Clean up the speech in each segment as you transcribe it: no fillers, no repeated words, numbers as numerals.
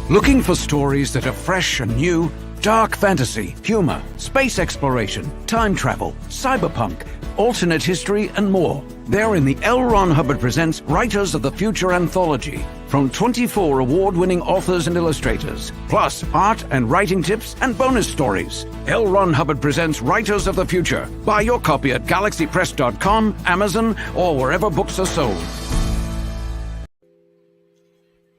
Looking for stories that are fresh and new? Dark fantasy, humor, space exploration, time travel, cyberpunk, alternate history, and more. They're in the L. Ron Hubbard Presents Writers of the Future anthology from 24 award-winning authors and illustrators, plus art and writing tips and bonus stories. L. Ron Hubbard Presents Writers of the Future. Buy your copy at galaxypress.com, Amazon, or wherever books are sold.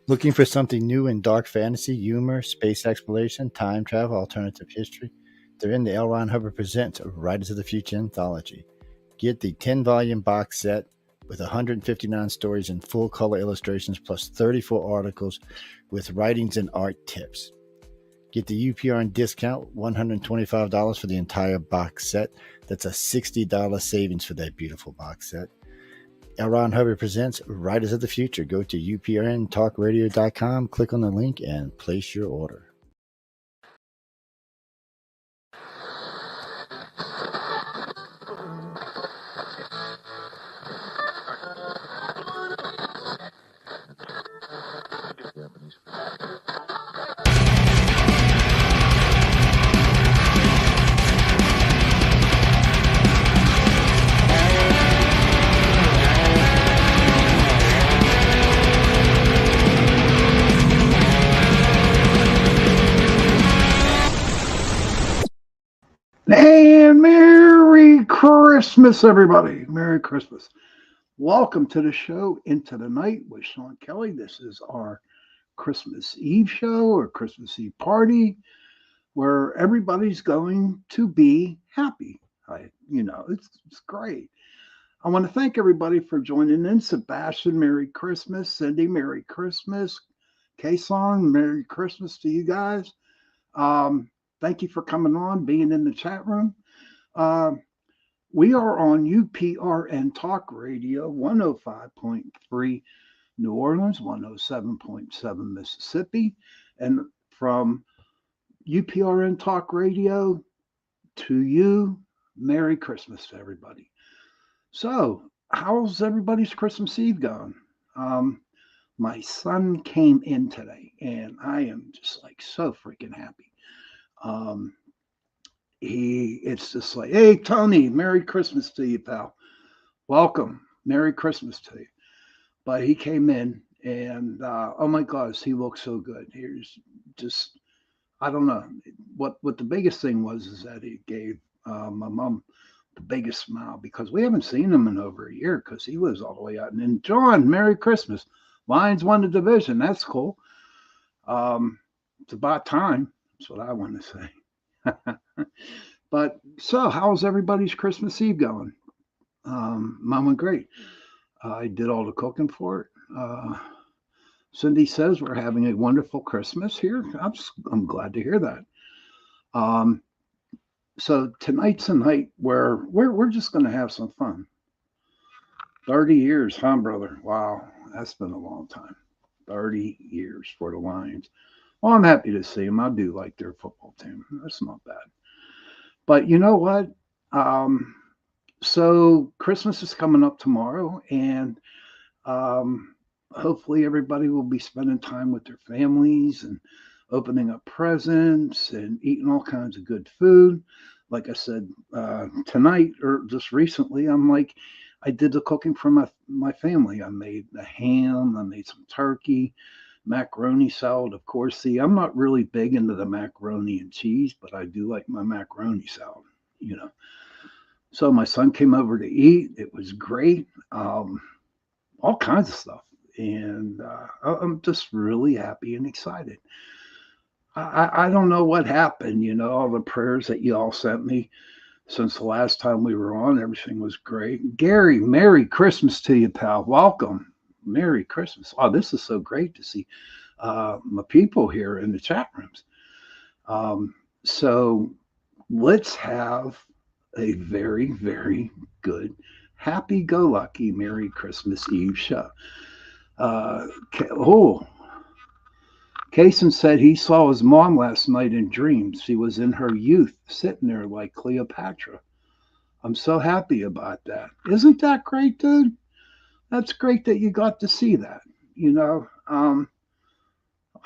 Looking for something new in dark fantasy, humor, space exploration, time travel, alternative history? They're in the L. Ron Hubbard Presents Writers of the Future anthology. Get the 10-volume box set with 159 stories and full-color illustrations, plus 34 articles with writings and art tips. Get the UPRN discount, $125 for the entire box set. That's a $60 savings for that beautiful box set. L. Ron Hubbard Presents Writers of the Future. Go to uprntalkradio.com, click on the link, and place your order. And Merry Christmas, everybody. Merry Christmas. Welcome to the show, Into the Night with Sean Kelly. This is our Christmas Eve show or Christmas Eve party where everybody's going to be happy. It's great. I want to thank everybody for joining in. Sebastian, Merry Christmas. Cindy, Merry Christmas. Kason, Merry Christmas to you guys. Thank you for coming on, being in the chat room. We are on UPRN Talk Radio, 105.3 New Orleans, 107.7 Mississippi. And from UPRN Talk Radio to you, Merry Christmas to everybody. So, how's everybody's Christmas Eve going? My son came in today, and I am just like so freaking happy. It's just like, hey, Tony, Merry Christmas to you, pal. Welcome. Merry Christmas to you. But he came in and, oh my gosh, he looks so good. Here's just, I don't know what the biggest thing was is that he gave my mom the biggest smile because we haven't seen him in over a year because he lives all the way out. And then John, Merry Christmas. Lions won the division. That's cool. It's about time. That's what I want to say. But so, how's everybody's Christmas Eve going? Mine went great. I did all the cooking for it. Cindy says we're having a wonderful Christmas here. I'm glad to hear that. So tonight's a night where we're just going to have some fun. 30 years, huh, brother? Wow, that's been a long time. 30 years for the Lions. Well, I'm happy to see them. I do like their football team. That's not bad. But you know what? So Christmas is coming up tomorrow, and hopefully everybody will be spending time with their families and opening up presents and eating all kinds of good food. Like I said, tonight or just recently, I did the cooking for my family. I made the ham. I made some turkey. Macaroni salad, of course. See, I'm not really big into the macaroni and cheese, but I do like my macaroni salad, So my son came over to eat. It was great. All kinds of stuff. And I'm just really happy and excited. I don't know what happened, all the prayers that you all sent me since the last time we were on. Everything was great. Gary, Merry Christmas to you, pal. Welcome. Merry Christmas. Oh, this is so great to see my people here in the chat rooms. So let's have a very, very good, happy-go-lucky Merry Christmas Eve show. Kason said he saw his mom last night in dreams. She was in her youth, sitting there like Cleopatra. I'm so happy about that. Isn't that great, dude? That's great that you got to see that.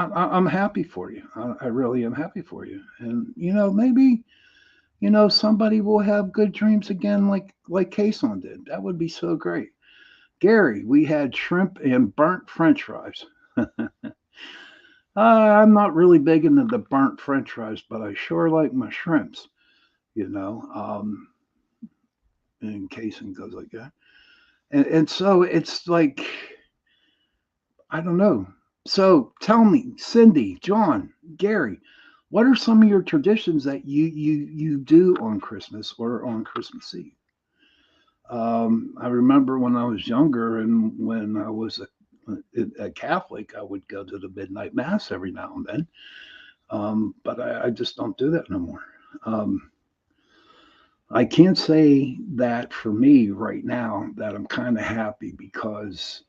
I'm happy for you. I really am happy for you. And maybe somebody will have good dreams again, like Kason did. That would be so great. Gary, we had shrimp and burnt French fries. I'm not really big into the burnt French fries, but I sure like my shrimps. You know, um, and Kason goes like that, and so it's like I don't know. So tell me, Cindy, John, Gary, what are some of your traditions that you do on Christmas or on Christmas Eve? I remember when I was younger and when I was a Catholic, I would go to the midnight mass every now and then. But I just don't do that no more. Um, I can't say that for me right now that I'm kind of happy because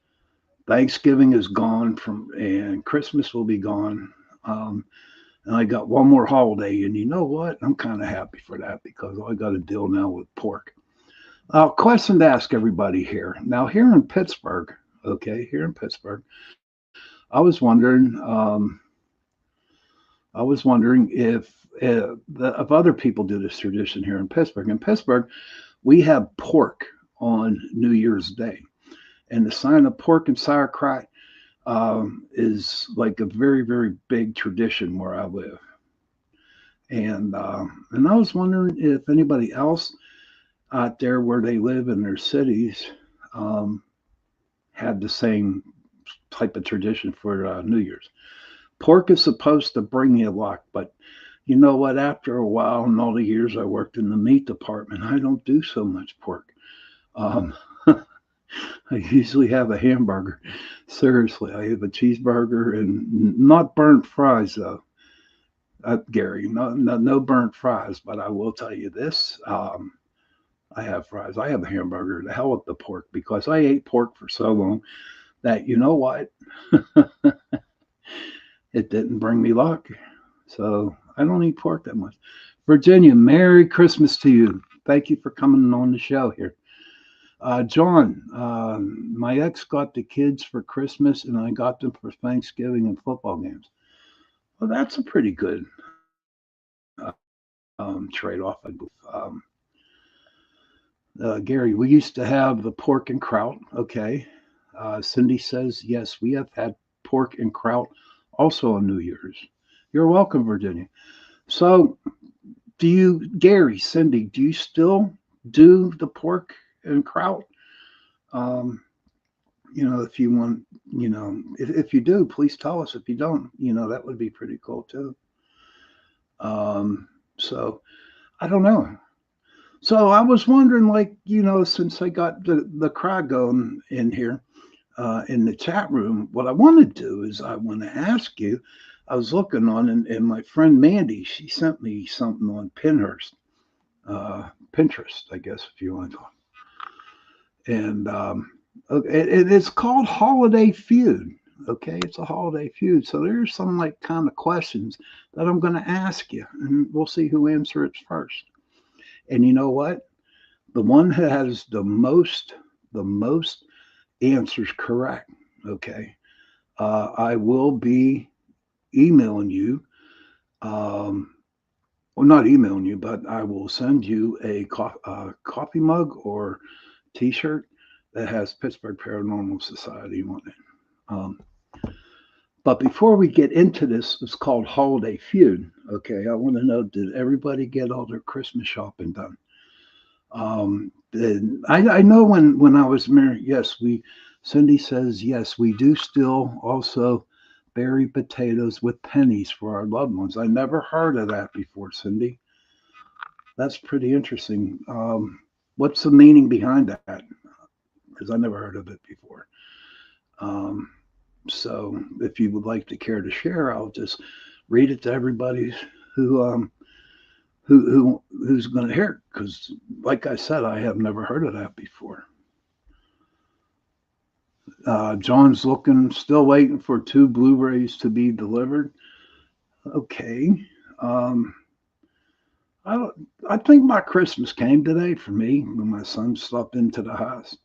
Thanksgiving is gone from and Christmas will be gone. Um, and I got one more holiday, and you know what? I'm kind of happy for that because I got to deal now with pork. Question to ask everybody here. Now, here in Pittsburgh, okay, here in Pittsburgh, I was wondering, if other people do this tradition here in Pittsburgh. In Pittsburgh, we have pork on New Year's Day, and the sign of pork and sauerkraut is like a very, very big tradition where I live. And I was wondering if anybody else out there where they live in their cities um, had the same type of tradition for New Year's. Pork is supposed to bring you luck, but you know what? After a while, and all the years I worked in the meat department, I don't do so much pork. Um, I usually have a hamburger. Seriously, I have a cheeseburger and not burnt fries though. Gary, no burnt fries, but I will tell you this. I have fries. I have a hamburger. The hell with the pork because I ate pork for so long that you know what? It didn't bring me luck. So I don't eat pork that much. Virginia, Merry Christmas to you. Thank you for coming on the show here. John, my ex got the kids for Christmas and I got them for Thanksgiving and football games. Well, that's a pretty good trade off, I believe. Gary, we used to have the pork and kraut. Okay. Cindy says, yes, we have had pork and kraut also on New Year's. You're welcome, Virginia. So, Gary, Cindy, do you still do the pork and kraut? Um, if you want, if you do, please tell us. If you don't, that would be pretty cool too. So I don't know. So I was wondering, like, since I got the crowd going in here in the chat room, what I want to do is I want to ask you. I was looking on, and my friend Mandy, she sent me something on Pinterest, I guess, if you want to call it. And it's called Holiday Feud. Okay, it's a holiday feud. So there's some like kind of questions that I'm going to ask you, and we'll see who answers it first. And you know what? The one who has the most answers correct. Okay, I will be emailing you. Well, not emailing you, but I will send you a coffee mug or T-shirt that has Pittsburgh Paranormal Society on it. But before we get into this, it's called Holiday Feud. Okay, I want to know, did everybody get all their Christmas shopping done? I know when I was married, yes, Cindy says, yes, we do still also bury potatoes with pennies for our loved ones. I never heard of that before, Cindy. That's pretty interesting. What's the meaning behind that? Because I never heard of it before. So if you would like to care to share, I'll just read it to everybody who's going to hear it. Because, like I said, I have never heard of that before. John's still waiting for 2 Blu-rays to be delivered. Okay. I think my Christmas came today for me when my son slept into the house.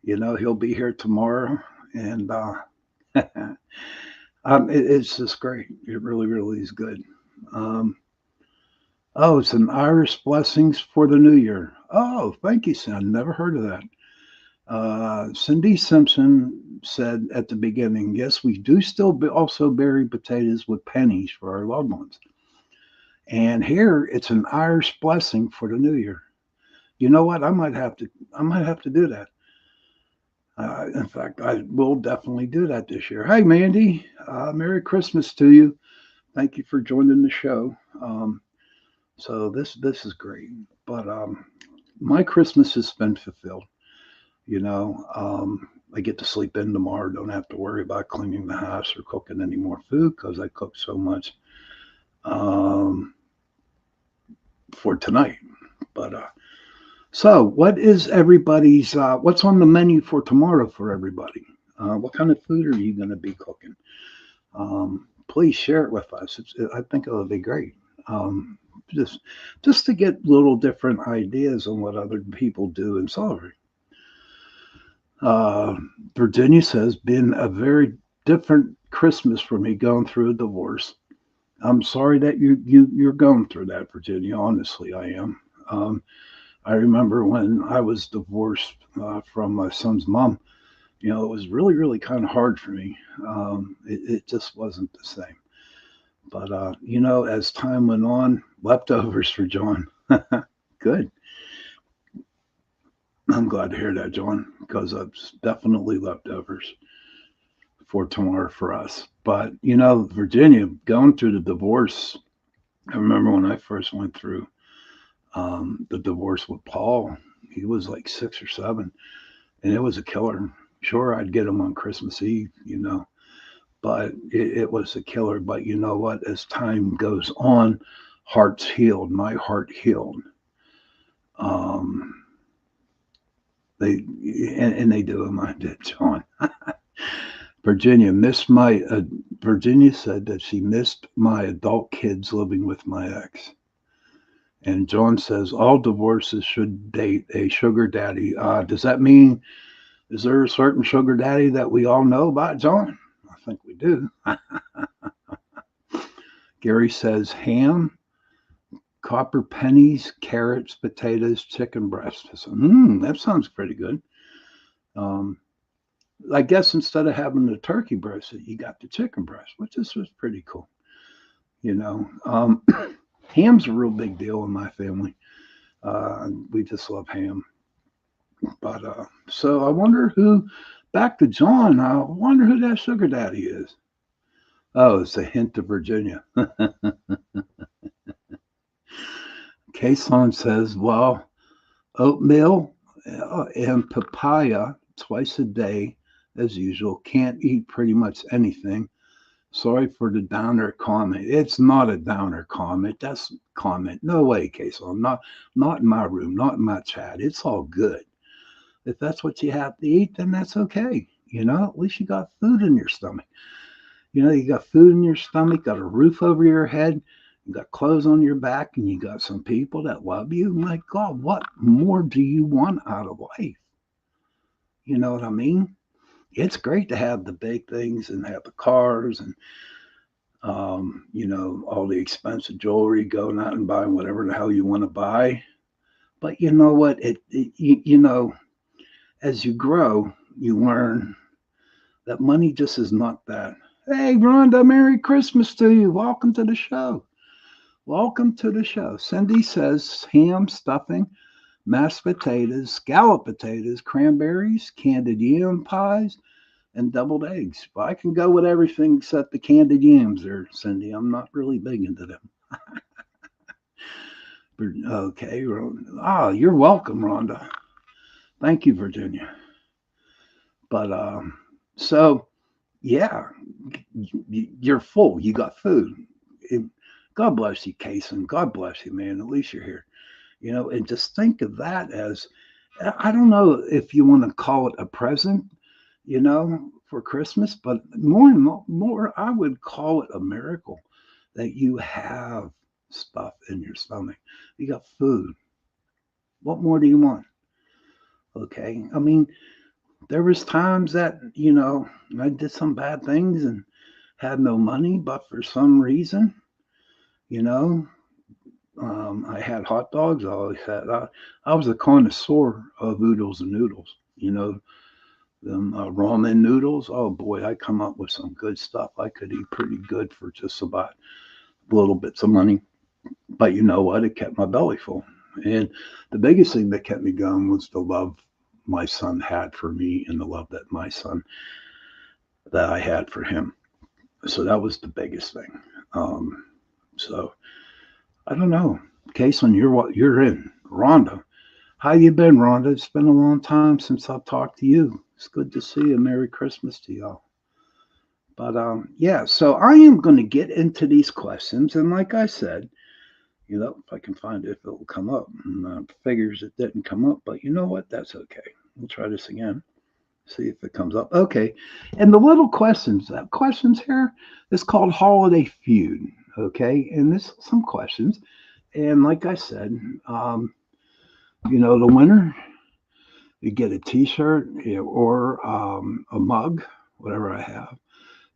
He'll be here tomorrow, and It's just great. It really, really is good. Um, oh, it's an Irish blessings for the new year. Oh, thank you, son. Never heard of that. Cindy Simpson said at the beginning, yes, we do still also bury potatoes with pennies for our loved ones. And here it's an Irish blessing for the new year. You know what? I might have to do that. In fact, I will definitely do that this year. Hey, Mandy, Merry Christmas to you. Thank you for joining the show. So this is great. But my Christmas has been fulfilled. You know, I get to sleep in tomorrow. Don't have to worry about cleaning the house or cooking any more food because I cook so much um, for tonight. But so, what is everybody's? What's on the menu for tomorrow for everybody? What kind of food are you going to be cooking? Please share it with us. I think it'll be great. Um, just, just to get little different ideas on what other people do and celebrate. Uh, Virginia says, been a very different Christmas for me going through a divorce. I'm sorry that you're going through that, Virginia. Honestly, I am. Um, I remember when I was divorced from my son's mom. You know, it was really, really kind of hard for me. It just wasn't the same. But you know, as time went on, leftovers for John. Good. I'm glad to hear that, John, because it's definitely leftovers for tomorrow for us. But you know, Virginia going through the divorce. I remember when I first went through the divorce with Paul. He was like 6 or 7, and it was a killer. Sure, I'd get him on Christmas Eve, you know, but it was a killer. But you know what? As time goes on, hearts healed. My heart healed. Um, they and they do, and mine did, John. Virginia missed my. Virginia said that she missed my adult kids living with my ex. And John says all divorces should date a sugar daddy. Does that mean is there a certain sugar daddy that we all know about, John? I think we do. Gary says ham, copper pennies, carrots, potatoes, chicken breast. That sounds pretty good. Um, I guess instead of having the turkey breast, you got the chicken breast, which is was pretty cool. You know, ham's a real big deal in my family. We just love ham. But so I wonder who. Back to John. I wonder who that sugar daddy is. Oh, it's a hint to Virginia. Kason says, well, oatmeal and papaya twice a day as usual. Can't eat pretty much anything. Sorry for the downer comment. It's not a downer comment. That's comment. No way, Kason. Not in my room, not in my chat. It's all good. If that's what you have to eat, then that's okay. You know, at least you got food in your stomach. You know, you got food in your stomach, got a roof over your head, you got clothes on your back, and you got some people that love you. My God, what more do you want out of life? You know what I mean? It's great to have the big things and have the cars and you know, all the expensive jewelry, going out and buying whatever the hell you want to buy. But you know what? You know, as you grow, you learn that money just is not that. Hey, Rhonda, Merry Christmas to you. Welcome to the show. Welcome to the show. Cindy says ham, stuffing, mashed potatoes, scalloped potatoes, cranberries, candied yam pies, and deviled eggs. But I can go with everything except the candied yams there, Cindy. I'm not really big into them. Okay. You're welcome, Rhonda. Thank you, Virginia. But so yeah, you're full. You got food. God bless you, Kason. God bless you, man. At least you're here. You know, and just think of that as I don't know if you want to call it a present, you know, for Christmas, but more and more, I would call it a miracle that you have stuff in your stomach. You got food. What more do you want? Okay. I mean, there was times that, you know, I did some bad things and had no money, but for some reason, you know, I had hot dogs. I always had. I was a connoisseur of oodles and noodles. You know, them ramen noodles. Oh boy, I come up with some good stuff. I could eat pretty good for just about little bits of money. But you know what? It kept my belly full. And the biggest thing that kept me going was the love my son had for me and the love that my son that I had for him. So that was the biggest thing. Um, so I don't know. Kason, you're in. Rhonda, how you been, Rhonda? It's been a long time since I've talked to you. It's good to see you. Merry Christmas to y'all. But yeah, so I am going to get into these questions, and like I said, you know, if I can find it, if it will come up. And, figures it didn't come up, but you know what? That's okay. We'll try this again. See if it comes up. Okay. And the little questions here is called Holiday Feud. Okay. And this some questions. And like I said, you know, the winner, you get a t-shirt or a mug, whatever I have.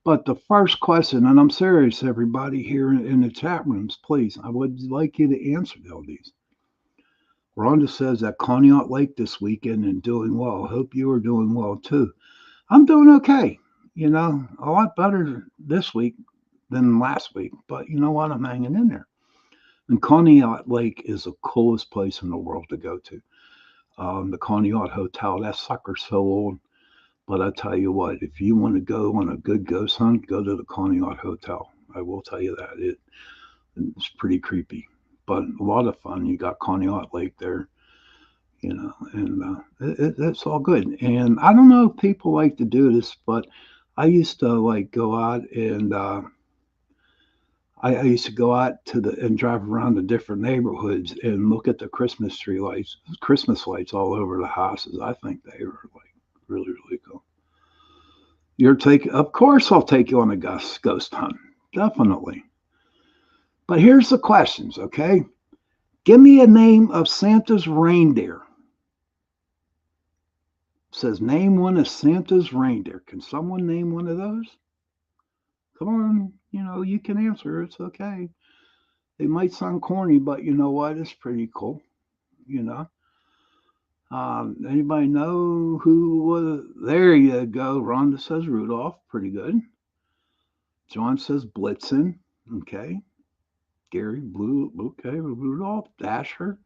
But the first question, and I'm serious, everybody here in the chat rooms, please, I would like you to answer all these. Rhonda says at Conneaut Lake this weekend and doing well. Hope you are doing well too. I'm doing okay. You know, a lot better this week than last week, but you know what? I'm hanging in there. And Conneaut Lake is the coolest place in the world to go to. The Conneaut Hotel, that sucker's so old. But I tell you what, if you want to go on a good ghost hunt, go to the Conneaut Hotel. I will tell you that. It's pretty creepy, but a lot of fun. You got Conneaut Lake there, you know, and it's all good. And I don't know if people like to do this, but I used to like go out and I used to go out to and drive around the different neighborhoods and look at the Christmas lights all over the houses. I think they were like really, really cool. Of course, I'll take you on a ghost hunt. Definitely. But here's the questions, okay? Give me a name of Santa's reindeer. It says name one of Santa's reindeer. Can someone name one of those? Come on, you know, you can answer. It's okay. They might sound corny, but you know what? It's pretty cool, you know. Anybody know who was? There you go. Rhonda says Rudolph. Pretty good. John says Blitzen. Okay. Gary Blue. Okay. Rudolph. Dasher.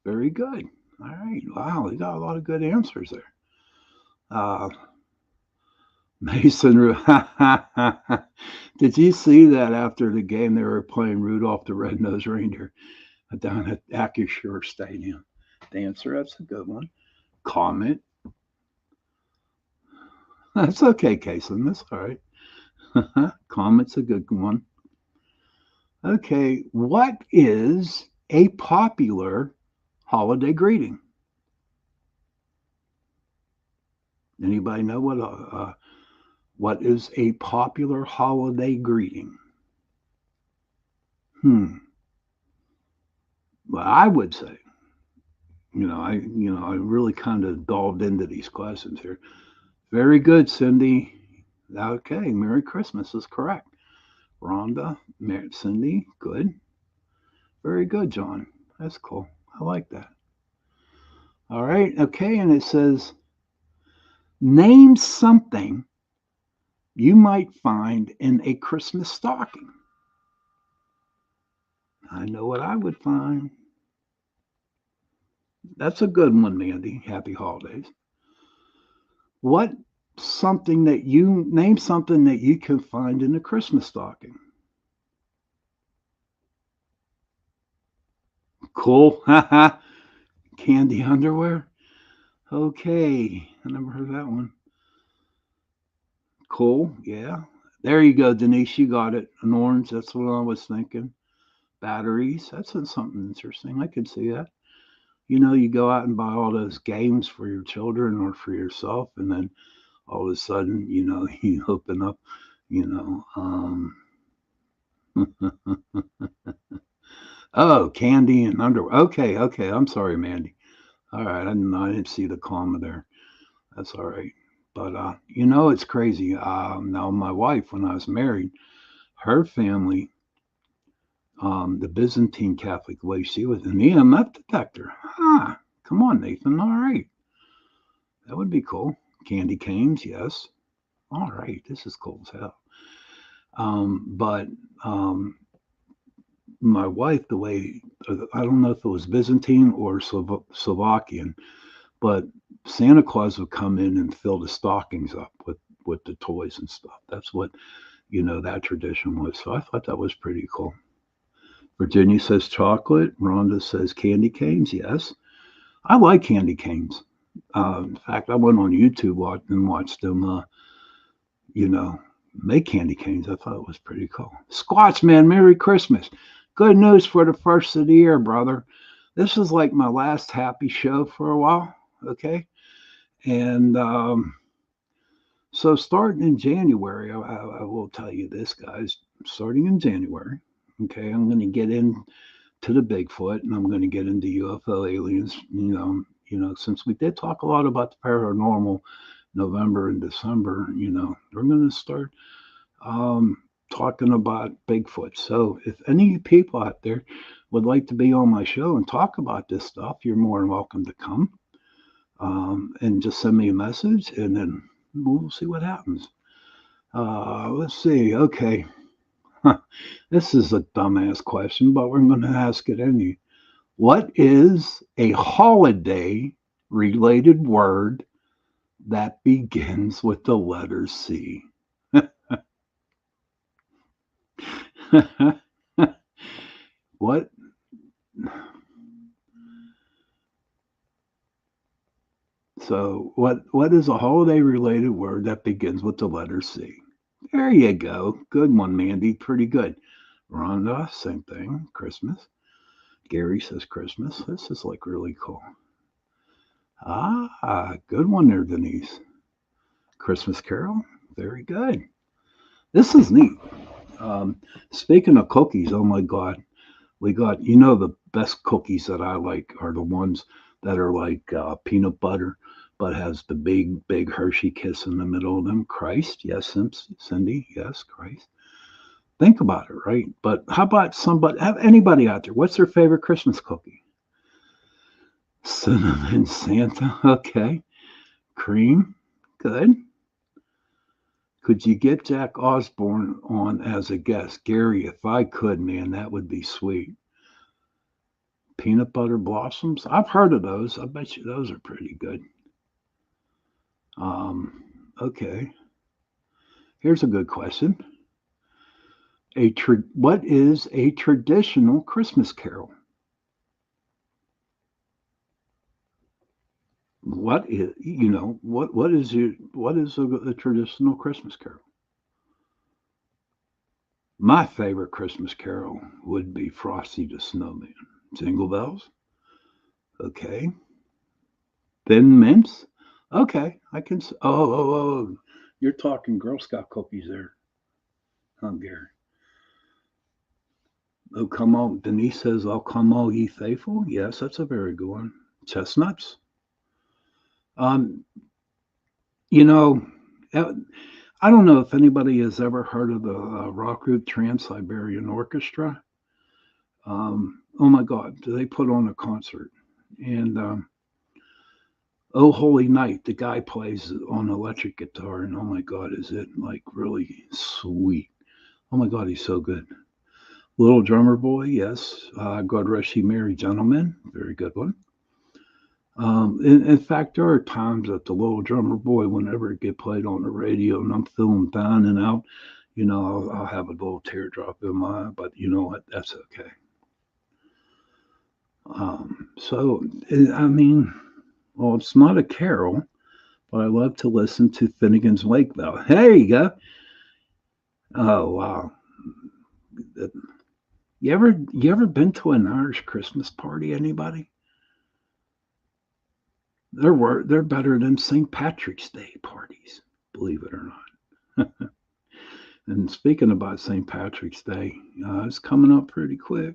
Very good. All right. Wow. They got a lot of good answers there. Mason. Did you see that after the game they were playing Rudolph the Red-Nosed Reindeer down at Acrisure Stadium? Answer, that's a good one. Comet. That's okay, Kason. That's all right. Comet's a good one. Okay, what is a popular holiday greeting? Anybody know what is a popular holiday greeting? Well, I would say, I really kind of delved into these questions here. Very good, Cindy. Okay, Merry Christmas is correct. Rhonda, Cindy, good. Very good, John. That's cool. I like that. All right, okay, and it says, name something you might find in a Christmas stocking. I know what I would find. That's a good one, Mandy. Happy holidays. Name something that you can find in a Christmas stocking. Cool. Candy underwear. Okay. I never heard that one. Cool. Yeah. There you go, Denise. You got it. An orange. That's what I was thinking. Batteries. That's something interesting. I could see that. You go out and buy all those games for your children or for yourself, and then all of a sudden, you open up, oh, candy and underwear. Okay. I'm sorry, Mandy. All right. I didn't see the comma there. That's all right. But you know, it's crazy. Now my wife, when I was married, her family, the Byzantine Catholic way she was an EMF detector. Huh. Come on, Nathan. All right. That would be cool. Candy canes, yes. All right. This is cool as hell. But my wife, the way, I don't know if it was Byzantine or Slovakian, but Santa Claus would come in and fill the stockings up with the toys and stuff. That's what, that tradition was. So I thought that was pretty cool. Virginia says chocolate. Rhonda says candy canes. Yes. I like candy canes. In fact, I went on YouTube and watched them, you know, make candy canes. I thought it was pretty cool. Squatch, man, Merry Christmas. Good news for the first of the year, brother. This is like my last happy show for a while. Okay. And so starting in January, I will tell you this, guys. Starting in January, okay, I'm going to get into the Bigfoot, and I'm going to get into UFO aliens. Since we did talk a lot about the paranormal November and December, we're going to start talking about Bigfoot. So if any people out there would like to be on my show and talk about this stuff, you're more than welcome to come. And just send me a message, and then we'll see what happens. Let's see. Okay. This is a dumbass question, but we're going to ask it anyway. What is a holiday related word that begins with the letter C? What? So what is a holiday related word that begins with the letter C? There you go. Good one, Mandy. Pretty good. Rhonda, same thing. Christmas. Gary says Christmas. This is like really cool. Good one there, Denise. Christmas Carol. Very good. This is neat. Speaking of cookies, oh my God. We got, the best cookies that I like are the ones that are like peanut butter, but has the big Hershey kiss in the middle of them. Christ, yes, Cindy, yes, Christ. Think about it, right? But how about anybody out there? What's their favorite Christmas cookie? Cinnamon Santa, okay. Cream, good. Could you get Jack Osborne on as a guest? Gary, if I could, man, that would be sweet. Peanut butter blossoms. I've heard of those. I bet you those are pretty good. Okay. Here's a good question. What is a traditional Christmas carol? What is a traditional Christmas carol? My favorite Christmas carol would be Frosty the Snowman. Jingle bells. Okay. Thin mints. Okay, I can. Oh! You're talking Girl Scout cookies there, huh, Gary? Oh, come on. Denise says, "Oh, come all ye faithful." Yes, that's a very good one. Chestnuts. Um, you know, I don't know if anybody has ever heard of the rock group Trans-Siberian Orchestra. Oh my God, they put on a concert, and Oh Holy Night, the guy plays on electric guitar, and oh my God, is it like really sweet? Oh my God, he's so good. Little Drummer Boy, yes. God Rest Ye Merry Gentlemen, very good one. In fact, there are times that the Little Drummer Boy, whenever it get played on the radio, and I'm feeling down and out, I'll have a little teardrop in my eye. But you know what? That's okay. I mean, well, it's not a carol, but I love to listen to Finnegan's Wake Bell. There you go. Oh wow. You ever been to an Irish Christmas party? Anybody? They're better than St. Patrick's Day parties, believe it or not. And speaking about St. Patrick's Day, it's coming up pretty quick.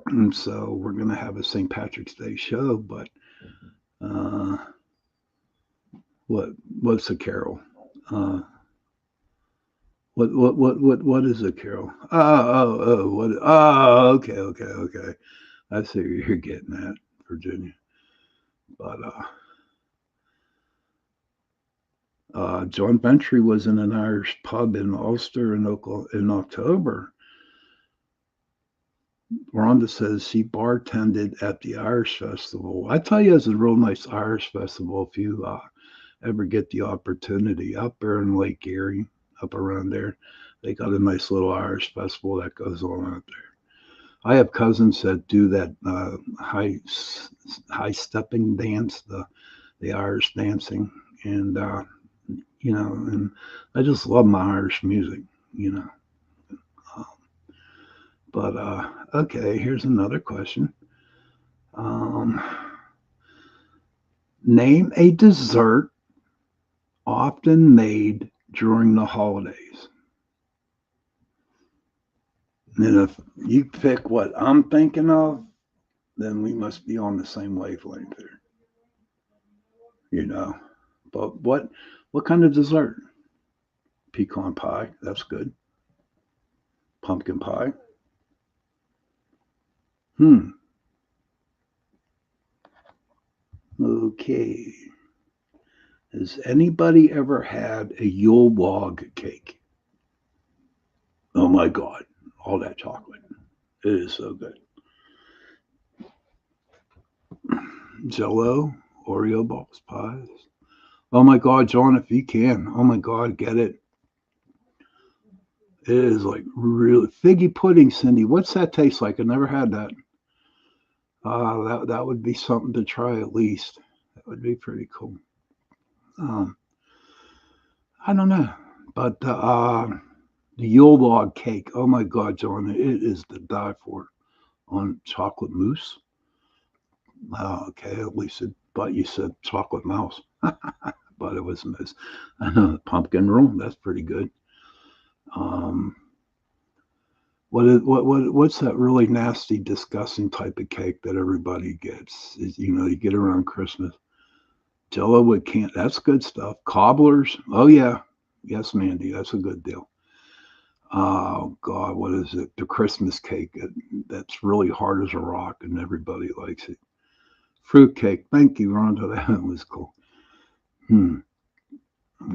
And so we're going to have a St. Patrick's Day show, but What's a carol? Uh, what is a carol? Okay. I see where you're getting at, Virginia. But John Bentry was in an Irish pub in Ulster in October. Rhonda says she bartended at the Irish Festival. I tell you, it's a real nice Irish festival if you ever get the opportunity up there in Lake Erie, up around there. They got a nice little Irish festival that goes on out there. I have cousins that do that high stepping dance, the Irish dancing, and and I just love my Irish music, you know. Um, but okay, here's another question. Um, Name a dessert often made during the holidays. And if you pick what I'm thinking of, then we must be on the same wavelength there, you know. But what kind of dessert? Pecan pie, that's good. Pumpkin pie. Hmm. Okay. Has anybody ever had a Yule log cake? Oh my God, all that chocolate. It is so good. Jello, Oreo balls, pies. Oh my God, John, if you can. Oh my God, get it. It is like really figgy pudding, Cindy. What's that taste like? I never had that. That would be something to try at least. That would be pretty cool. Um, I don't know, but the Yule log cake. Oh my God, John, it is to die for on chocolate mousse. Okay, at least it, but you said chocolate mouse, but it was mousse. Pumpkin roll. That's pretty good. Um, what's that really nasty, disgusting type of cake that everybody gets? You get around Christmas. Jello with can that's good stuff. Cobblers. Oh yeah. Yes, Mandy, that's a good deal. Oh God, what is it? The Christmas cake that's really hard as a rock and everybody likes it. Fruit cake. Thank you, Rhonda. That was cool. Hmm.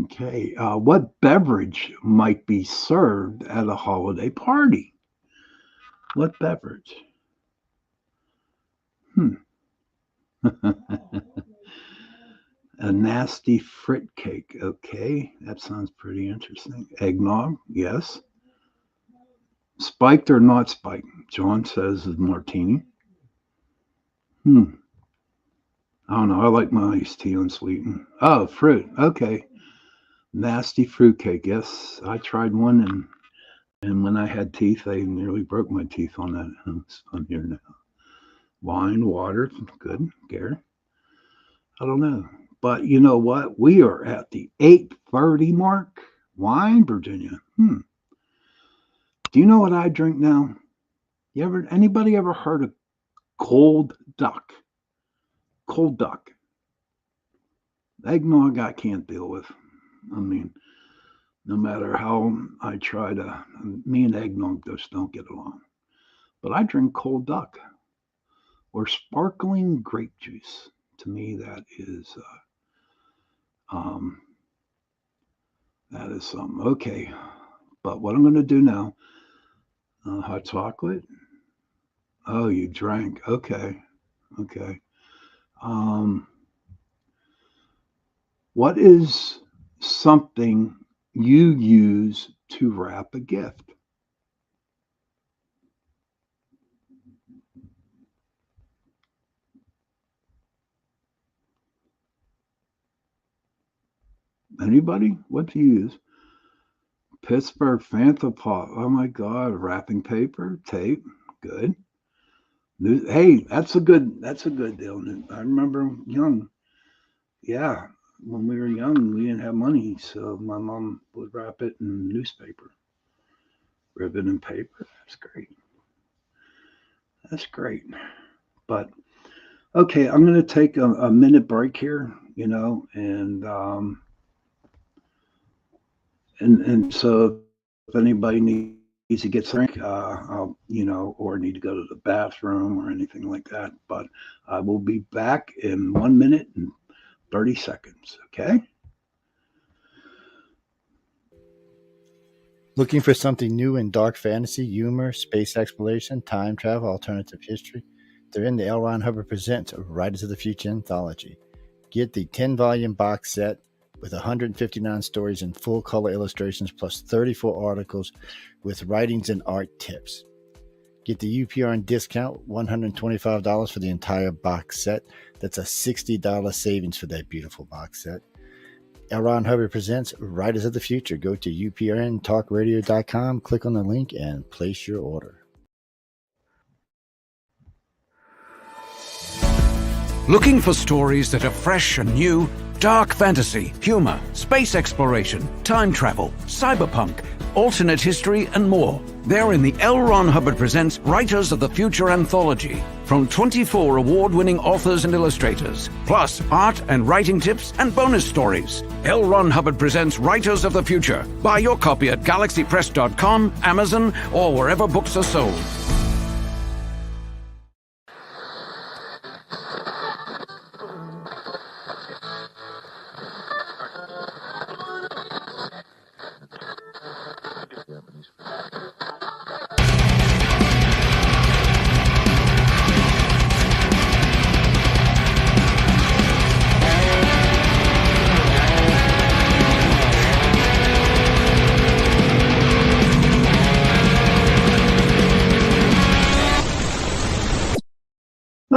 Okay. What beverage might be served at a holiday party? What beverage? Hmm. A nasty fruit cake. Okay, that sounds pretty interesting. Eggnog, yes. Spiked or not spiked? John says is martini. Hmm. I don't know. I like my iced tea unsweetened. Oh, fruit. Okay. Nasty fruit cake. Yes, I tried one, and when I had teeth, I nearly broke my teeth on that. I'm here now. Wine, water, good. Gary. I don't know. But you know what? We are at the 8:30 mark. Wine, Virginia. Do you know what I drink now? Anybody ever heard of cold duck? Cold duck. Eggnog I can't deal with. I mean, no matter how I try to, me and eggnog just don't get along. But I drink cold duck or sparkling grape juice. To me, um, that is something. Okay, but what I'm going to do now, hot chocolate. Oh, you drank. Okay, okay. Um, what is something you use to wrap a gift? Anybody? What do you use? Pittsburgh Fanta Pop. Oh my God, wrapping paper, tape, good. Hey, that's a good deal. I remember young. Yeah, when we were young, we didn't have money, so my mom would wrap it in newspaper, ribbon and paper. That's great. That's great. But okay, I'm going to take a minute break here, and so if anybody needs to get some drink, or need to go to the bathroom or anything like that. But I will be back in 1 minute and 30 seconds. Okay. Looking for something new in dark fantasy, humor, space exploration, time travel, alternative history? They're in the L. Ron Hubbard Presents Writers of the Future anthology. Get the 10-volume box set with 159 stories and full color illustrations plus 34 articles with writings and art tips. Get the UPRN discount, $125 for the entire box set. That's a $60 savings for that beautiful box set. L. Ron Hubbard Presents Writers of the Future. Go to uprntalkradio.com, click on the link, and place your order. Looking for stories that are fresh and new? Dark fantasy, humor, space exploration, time travel, cyberpunk, alternate history, and more. They're in the L. Ron Hubbard Presents Writers of the Future anthology from 24 award-winning authors and illustrators, plus art and writing tips and bonus stories. L. Ron Hubbard Presents Writers of the Future. Buy your copy at galaxypress.com, Amazon, or wherever books are sold.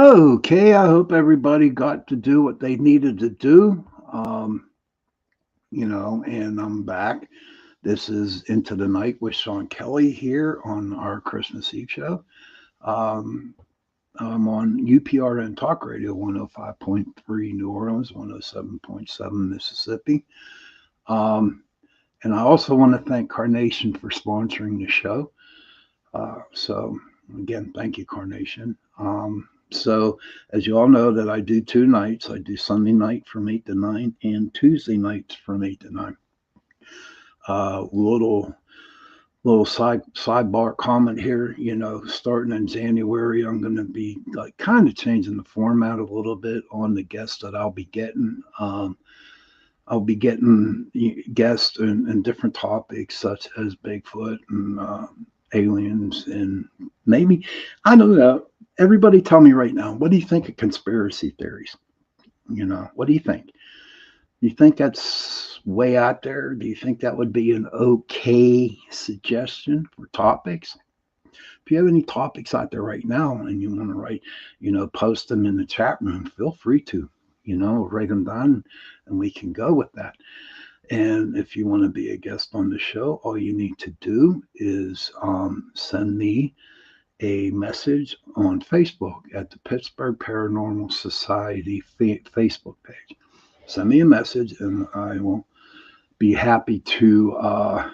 Okay, I hope everybody got to do what they needed to do. And I'm back. This is Into the Night with Sean Kelly here on our Christmas Eve show. I'm on UPRN Talk Radio 105.3 New Orleans, 107.7 Mississippi. And I also want to thank Carnation for sponsoring the show. So again, thank you, Carnation. So as you all know that I do 2 nights. I do Sunday night from 8 to 9 and Tuesday nights from 8 to 9. Little sidebar comment here, starting in January, I'm going to be like kind of changing the format a little bit on the guests that I'll be getting. I'll be getting guests in different topics such as Bigfoot and aliens, and maybe, I don't know. Everybody tell me right now, what do you think of conspiracy theories? What do you think? Do you think that's way out there? Do you think that would be an okay suggestion for topics? If you have any topics out there right now and you want to write, post them in the chat room, feel free to, write them down and we can go with that. And if you want to be a guest on the show, all you need to do is send me a message on Facebook at the Pittsburgh Paranormal Society Facebook page. Send me a message and I will be happy to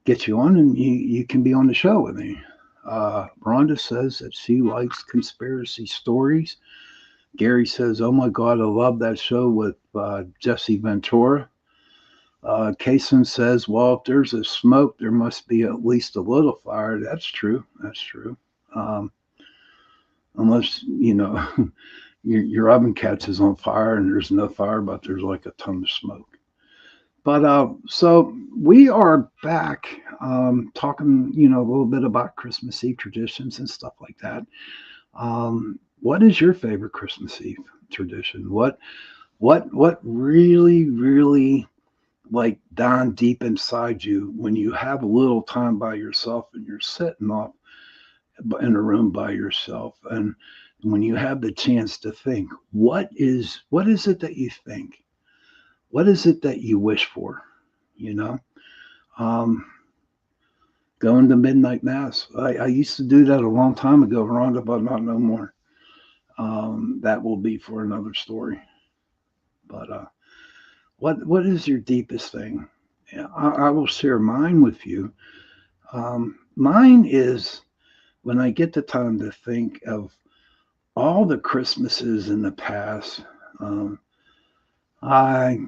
get you on, and you can be on the show with me. Rhonda says that she likes conspiracy stories. Gary says, oh my God, I love that show with Jesse Ventura. Kason says, well, if there's a smoke, there must be at least a little fire. That's true. Unless, your oven catches on fire and there's no fire, but there's like a ton of smoke. But so we are back talking, a little bit about Christmas Eve traditions and stuff like that. What is your favorite Christmas Eve tradition? What really, really, like down deep inside you, when you have a little time by yourself and you're sitting off in a room by yourself, and when you have the chance to think, what is it that you think? What is it that you wish for? Going to midnight mass. I used to do that a long time ago, Rhonda, but not no more. That will be for another story. But what is your deepest thing? I will share mine with you. Mine is when I get the time to think of all the Christmases in the past, I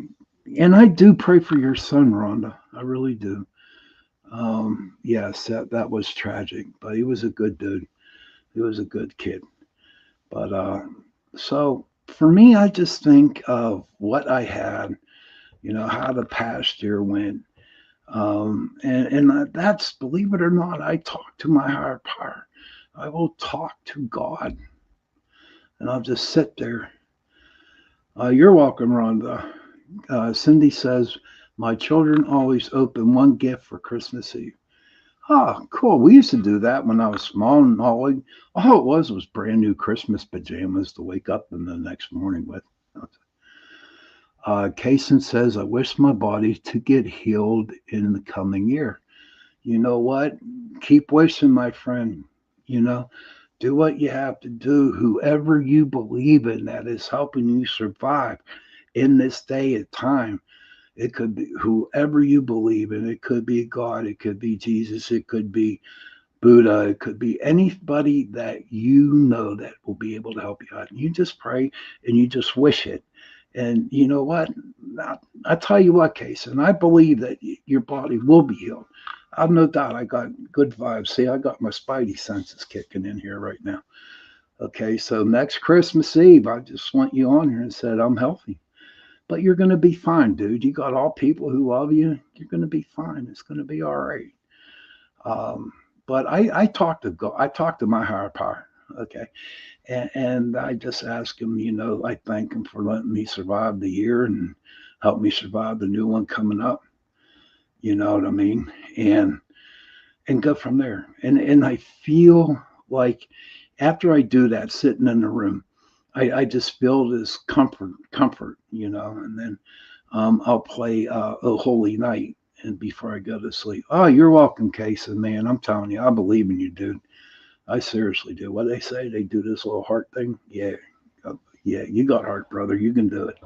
and I do pray for your son, Rhonda. I really do. Yes, that was tragic, but he was a good dude. He was a good kid. But so for me, I just think of what I had, how the past year went. And that's, believe it or not, I talk to my higher power. I will talk to God, and I'll just sit there. You're welcome, Rhonda. Cindy says, my children always open one gift for Christmas Eve. Oh, cool. We used to do that when I was small, and all it was brand new Christmas pajamas to wake up in the next morning with. Kaysen says, I wish my body to get healed in the coming year. You know what? Keep wishing, my friend. You know, do what you have to do. Whoever you believe in that is helping you survive in this day and time. It could be whoever you believe in. It could be God. It could be Jesus. It could be Buddha. It could be anybody that you know that will be able to help you out. You just pray and you just wish it. And you know what? I tell you what, Case, and I believe that your body will be healed. I've no doubt. I got good vibes. See, I got my spidey senses kicking in here right now. Okay, so next Christmas Eve, I just want you on here and said, I'm healthy. But you're going to be fine, dude. You got all people who love you. You're going to be fine. It's going to be all right. Um, but I talk to God. I talk to my higher power. Okay. And I just ask him, I thank him for letting me survive the year and help me survive the new one coming up. You know what I mean? And go from there. And I feel like after I do that, sitting in the room, I just feel this comfort, and then I'll play "Oh Holy Night" and before I go to sleep. Oh, you're welcome, Casey, man. I'm telling you, I believe in you, dude. I seriously do. What they say, they do this little heart thing. Yeah, yeah, you got heart, brother. You can do it.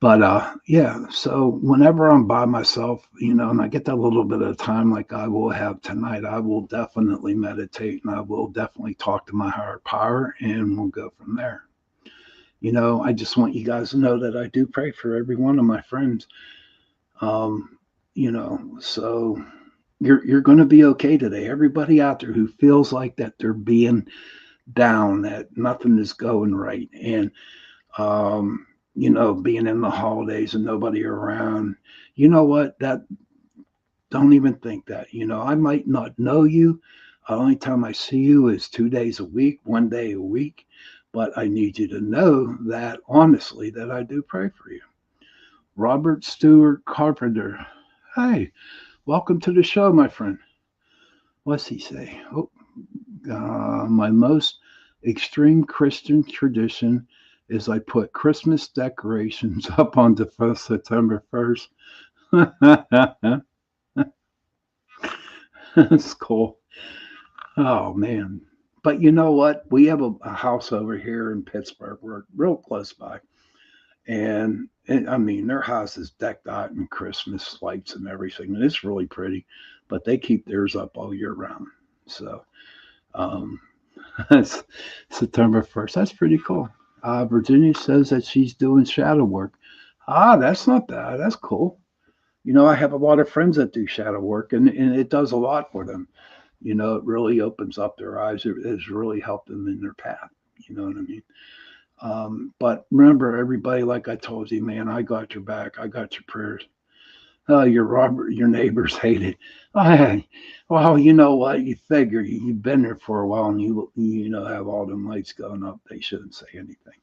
But yeah, so whenever I'm by myself, and I get that little bit of time like I will have tonight, I will definitely meditate and I will definitely talk to my higher power and we'll go from there. I just want you guys to know that I do pray for every one of my friends. So you're going to be okay today. Everybody out there who feels like that they're being down, that nothing is going right, and being in the holidays and nobody around. You know what? That don't even think that. I might not know you. The only time I see you is 2 days a week, 1 day a week. But I need you to know that honestly, that I do pray for you. Robert Stewart Carpenter. Hey, welcome to the show, my friend. What's he say? Oh, my most extreme Christian tradition is I put Christmas decorations up on the first September 1st. That's cool. Oh man. But you know what? We have a house over here in Pittsburgh. We're real close by. And I mean, their house is decked out in Christmas lights and everything. And it's really pretty. But they keep theirs up all year round. So um, that's September 1st. That's pretty cool. Virginia says that she's doing shadow work. Ah, that's not bad. That's cool. I have a lot of friends that do shadow work, and it does a lot for them. It really opens up their eyes. It has really helped them in their path. You know what I mean? But remember, everybody, like I told you, man, I got your back. I got your prayers. Oh, your neighbors hate it. Oh, hey, well, you know what? You figure you've been there for a while, and you have all them lights going up. They shouldn't say anything.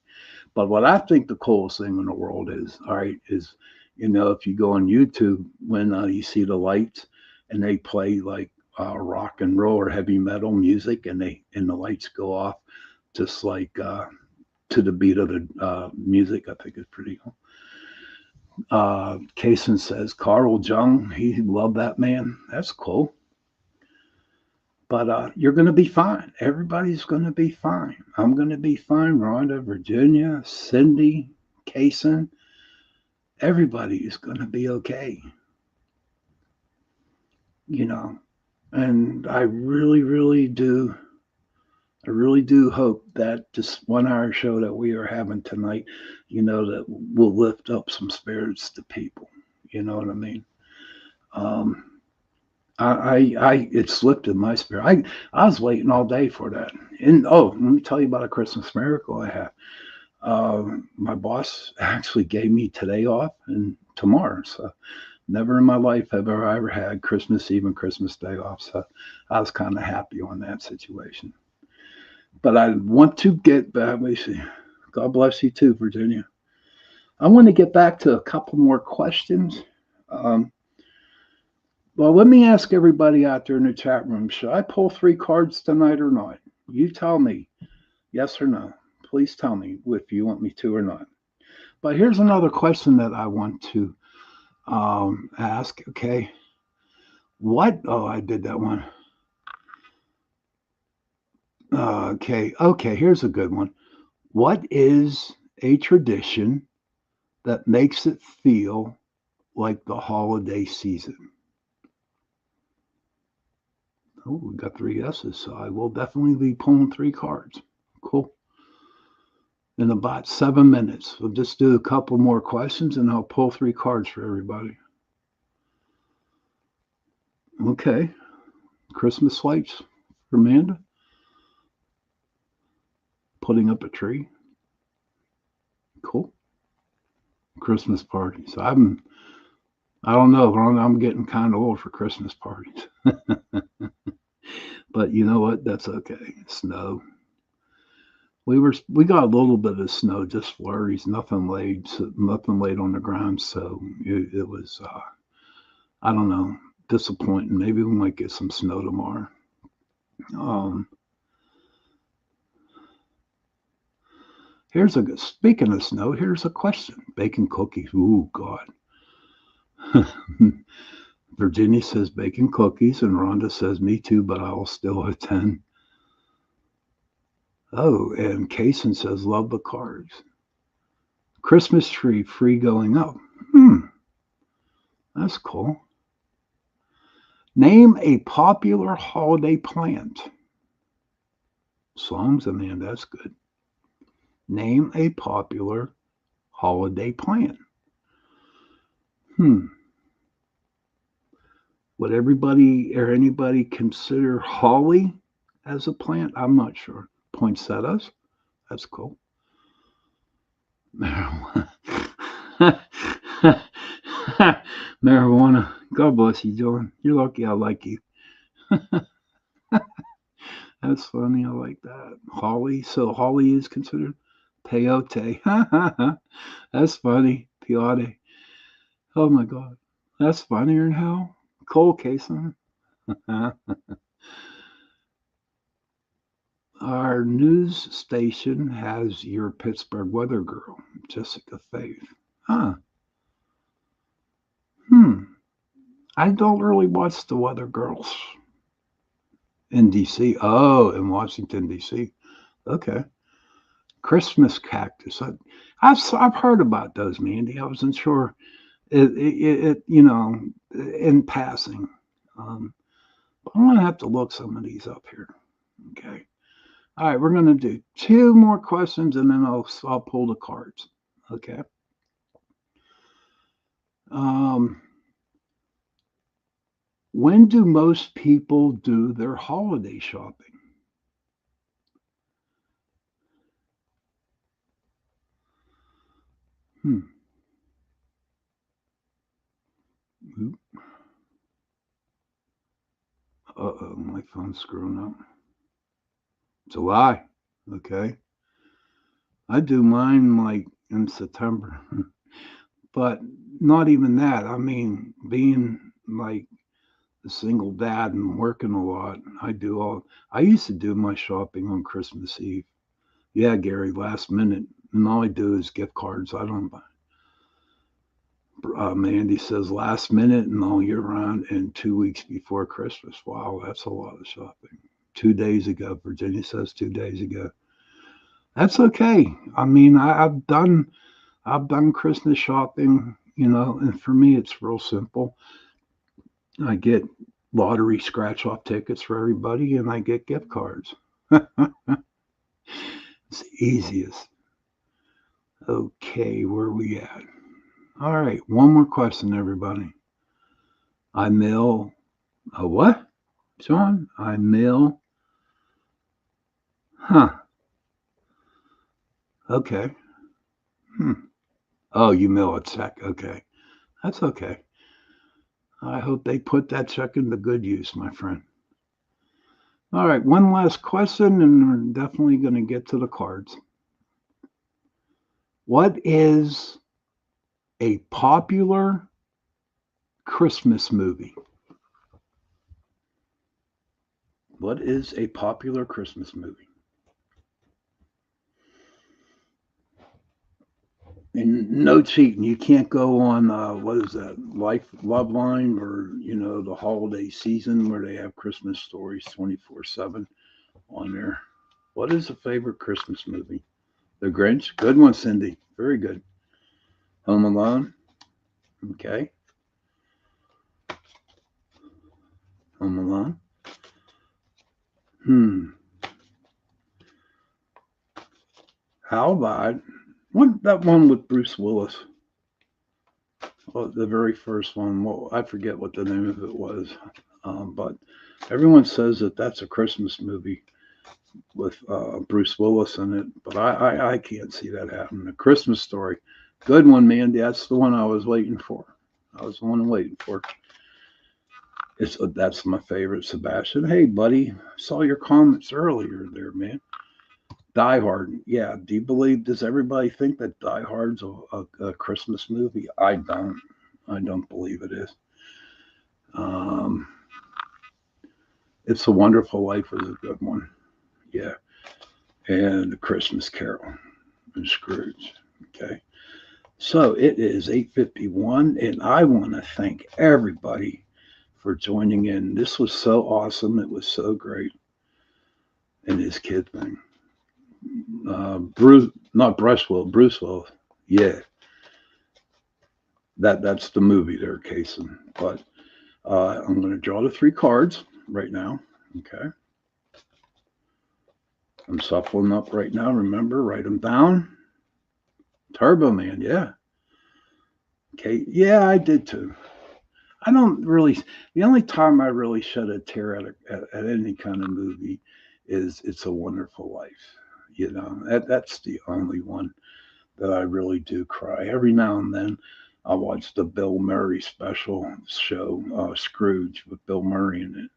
But what I think the coolest thing in the world is, all right, is if you go on YouTube when you see the lights and they play like rock and roll or heavy metal music, and the lights go off just like to the beat of the music, I think is pretty cool. Kaysen says Carl Jung, he loved that man. That's cool. But you're going to be fine. Everybody's going to be fine. I'm going to be fine. Rhonda, Virginia, Cindy, Kaysen, everybody is going to be okay. And I really, really do I really do hope that this 1 hour show that we are having tonight, that will lift up some spirits to people. You know what I mean? Um, it's lifted my spirit. I was waiting all day for that. And let me tell you about a Christmas miracle I had. My boss actually gave me today off and tomorrow. So never in my life have I ever had Christmas Eve and Christmas Day off. So I was kind of happy on that situation. But I want to get back. Let me see. God bless you too, Virginia. I want to get back to a couple more questions. Well, let me ask everybody out there in the chat room, should I pull 3 cards tonight or not? You tell me, yes or no. Please tell me if you want me to or not. But here's another question that I want to ask. Okay. I did that one. Okay, here's a good one. What is a tradition that makes it feel like the holiday season? Oh, we got 3 yeses, so I will definitely be pulling 3 cards. Cool. In about 7 minutes, we'll just do a couple more questions and I'll pull 3 cards for everybody. Okay. Christmas lights for Amanda. Putting up a tree. Cool. Christmas parties. I don't know. I'm getting kind of old for Christmas parties. But you know what? That's okay. Snow. We got a little bit of snow, just flurries, nothing laid on the ground. So it was, I don't know, disappointing. Maybe we might get some snow tomorrow. Speaking of snow, here's a question. Baking cookies. Ooh, God. Virginia says baking cookies, and Rhonda says me too, but I'll still attend. Oh, and Kaysen says love the cards. Christmas tree free going up. That's cool. Name a popular holiday plant. Songs, man, that's good. Name a popular holiday plant. Would anybody consider holly as a plant? I'm not sure. Poinsettias? That's cool. Marijuana. God bless you, John. You're lucky I like you. That's funny. I like that. Holly. So holly is considered peyote. That's funny. Peyote. Oh my God. That's funnier than hell. Cold case. Our news station has your Pittsburgh weather girl, Jessica Faith. I don't really watch the weather girls in D.C. Oh, in Washington, D.C. Okay. Christmas cactus. I've heard about those, Mandy. I wasn't sure. It in passing. But I'm gonna have to look some of these up here. Okay. All right, we're gonna do 2 more questions and then I'll pull the cards. Okay. When do most people do their holiday shopping? Uh-oh, my phone's screwing up. July. Okay. I do mine like in September. But not even that. I mean, being like a single dad and working a lot, I used to do my shopping on Christmas Eve. Yeah, Gary, last minute. And all I do is gift cards. I don't buy. Mandy says last minute and all year round and 2 weeks before Christmas. Wow, that's a lot of shopping. 2 days ago. Virginia says 2 days ago. That's okay. I mean, I've done Christmas shopping, and for me it's real simple. I get lottery scratch-off tickets for everybody and I get gift cards. It's the easiest. Okay, where are we at? All right, one more question, everybody. I mail a what, John? I mail. Huh. Okay. Hmm. Oh, you mail a check. Okay. That's okay. I hope they put that check into good use, my friend. All right, one last question, and we're definitely going to get to the cards. What is a popular Christmas movie? What is a popular Christmas movie? And no cheating. You can't go on what is that, Loveline, or the holiday season where they have Christmas stories 24/7 on there. What is a favorite Christmas movie? The Grinch. Good one, Cindy. Very good. Home Alone. Okay. Home Alone. How about that one with Bruce Willis? Well, the very first one. Well, I forget what the name of it was, but everyone says that that's a Christmas movie with Bruce Willis in it. But I can't see that happening. A Christmas Story. Good one, man. That's the one I was waiting for. I was the one waiting for. That's my favorite, Sebastian. Hey, buddy, saw your comments earlier there, man. Die Hard. Yeah. Does everybody think that Die Hard's a Christmas movie? I don't. I don't believe it is. Um, It's a Wonderful Life is a good one. Yeah. And A Christmas Carol and Scrooge. Okay. So it is 8:51, and I want to thank everybody for joining in. This was so awesome. It was so great. And his kid thing. Bruce, not Brucewell, Brucewell. Yeah, that's the movie there, Kason. But I'm going to draw the 3 cards right now. Okay. I'm shuffling up right now. Remember, write them down. Turbo Man, yeah. Okay, yeah, I did too. I don't really. The only time I really shed a tear at any kind of movie is It's a Wonderful Life. That's the only one that I really do cry. Every now and then, I watch the Bill Murray special show, Scrooge, with Bill Murray in it.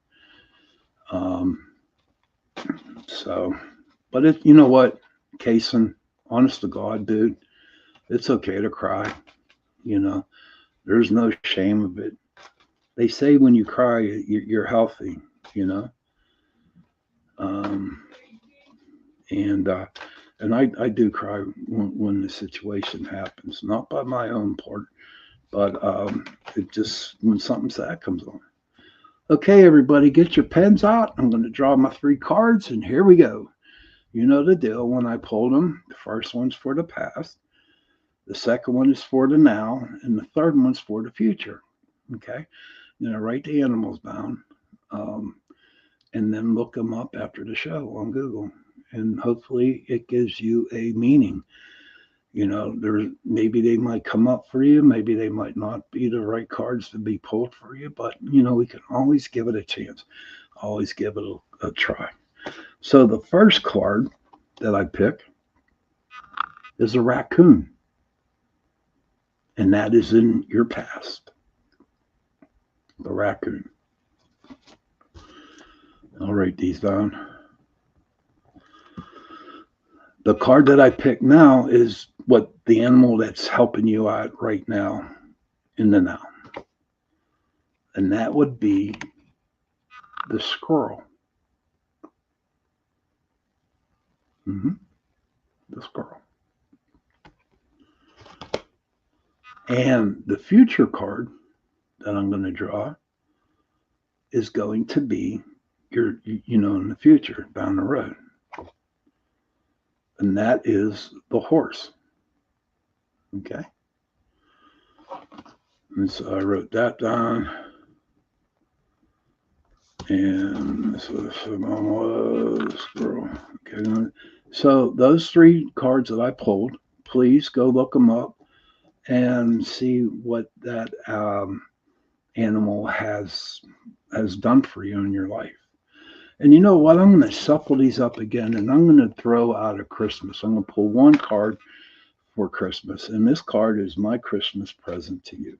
So, but you know what, Kason, honest to God, dude, it's okay to cry. There's no shame of it. They say when you cry, you're healthy. You know, um, and I do cry when the situation happens, not by my own part, but it just when something sad comes on. Okay, everybody, get your pens out. I'm going to draw my 3 cards, and here we go. You know the deal. When I pulled them, the first one's for the past, the second one is for the now, and the third one's for the future. Okay, then I write the animals down, um, and then look them up after the show on Google, and hopefully it gives you a meaning. Maybe they might come up for you, maybe they might not be the right cards to be pulled for you, but we can always give it a chance, always give it a try. So the first card that I pick is a raccoon, and that is in your past. The raccoon. I'll write these down. The card that I pick now is what the animal that's helping you out right now in the now. And that would be the squirrel. The squirrel. And the future card that I'm going to draw is going to be in the future, down the road. And that is the horse. Okay. And so I wrote that down. And okay. So those three cards that I pulled, please go look them up and see what that animal has done for you in your life. And you know what? I'm going to shuffle these up again, and I'm going to throw out a Christmas. I'm going to pull one card for Christmas, and this card is my Christmas present to you.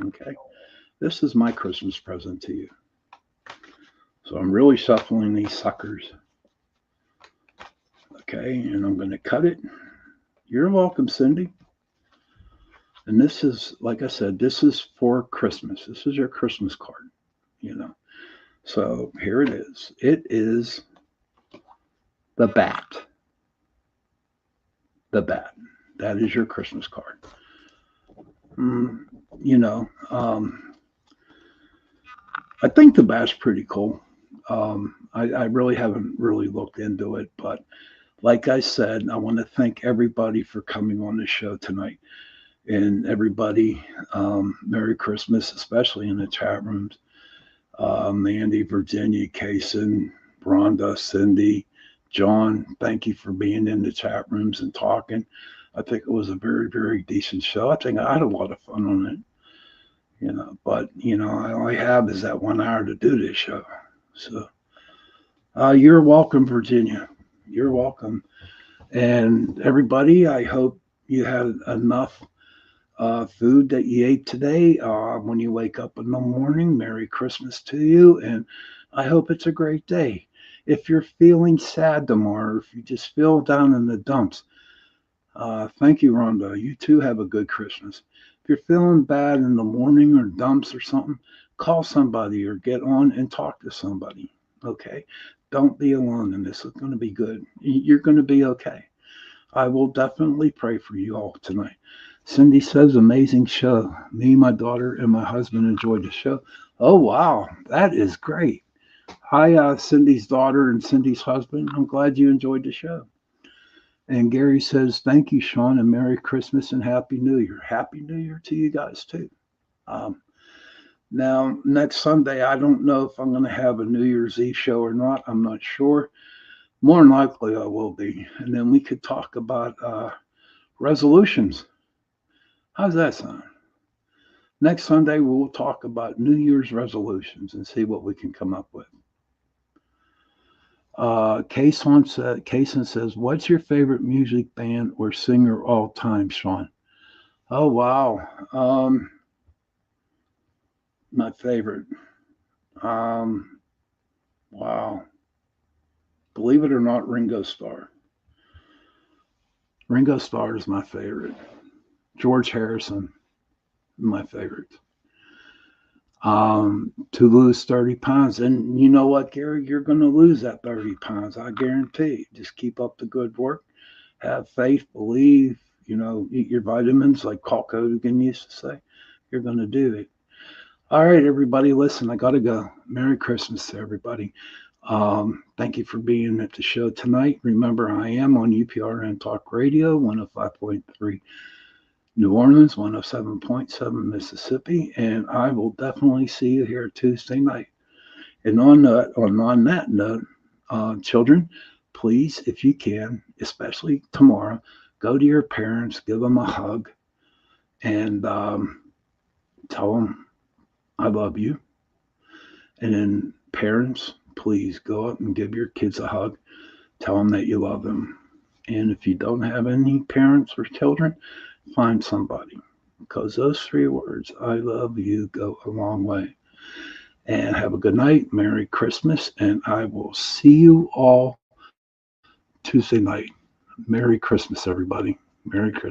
Okay, this is my Christmas present to you. So I'm really shuffling these suckers. Okay, and I'm going to cut it. You're welcome, Cindy. And this is, like I said, this is for Christmas. This is your Christmas card, you know. So here it is. It is the bat. The bat. That is your Christmas card. You know, I think the bat's pretty cool. I really haven't really looked into it, but like I said, I want to thank everybody for coming on the show tonight. And everybody, Merry Christmas, especially in the chat rooms. Mandy, Virginia, Kaysen, Rhonda, Cindy, John, thank you for being in the chat rooms and talking. I think it was a very, very decent show. I think I had a lot of fun on it, you know, but, you know, all I have is that 1 hour to do this show. So you're welcome, Virginia. You're welcome. And everybody, I hope you had enough food that you ate today. When you wake up in the morning, Merry Christmas to you. And I hope it's a great day. If you're feeling sad tomorrow, if you just feel down in the dumps, thank you, Rhonda. You too have a good Christmas. If you're feeling bad in the morning or dumps or something, call somebody or get on and talk to somebody. Okay? Don't be alone in this. It's going to be good. You're going to be okay. I will definitely pray for you all tonight. Cindy says, amazing show. Me, my daughter, and my husband enjoyed the show. Oh, wow. That is great. Hi, Cindy's daughter and Cindy's husband. I'm glad you enjoyed the show. And Gary says, thank you, Sean, and Merry Christmas and Happy New Year. Happy New Year to you guys, too. Now, next Sunday, I don't know if I'm going to have a New Year's Eve show or not. I'm not sure. More than likely, I will be. And then we could talk about resolutions. How's that sound? Next Sunday, we'll talk about New Year's resolutions and see what we can come up with. Kaysen says, what's your favorite music band or singer all time, Sean? Oh, wow. My favorite. Wow. Believe it or not, Ringo Starr. Ringo Starr is my favorite. George Harrison, my favorite. To lose 30 pounds. And you know what, Gary? You're going to lose that 30 pounds. I guarantee. Just keep up the good work. Have faith, believe, you know, eat your vitamins like Hulk Hogan used to say. You're going to do it. All right, everybody, listen, I got to go. Merry Christmas to everybody. Thank you for being at the show tonight. Remember, I am on UPRN Talk Radio, 105.3 New Orleans, 107.7 Mississippi, and I will definitely see you here Tuesday night. And on that note, children, please, if you can, especially tomorrow, go to your parents, give them a hug, and tell them I love you. And then parents, please go up and give your kids a hug. Tell them that you love them. And if you don't have any parents or children, find somebody, because those 3 words, I love you, go a long way. And have a good night. Merry Christmas. And I will see you all Tuesday night. Merry Christmas, everybody. Merry Christmas.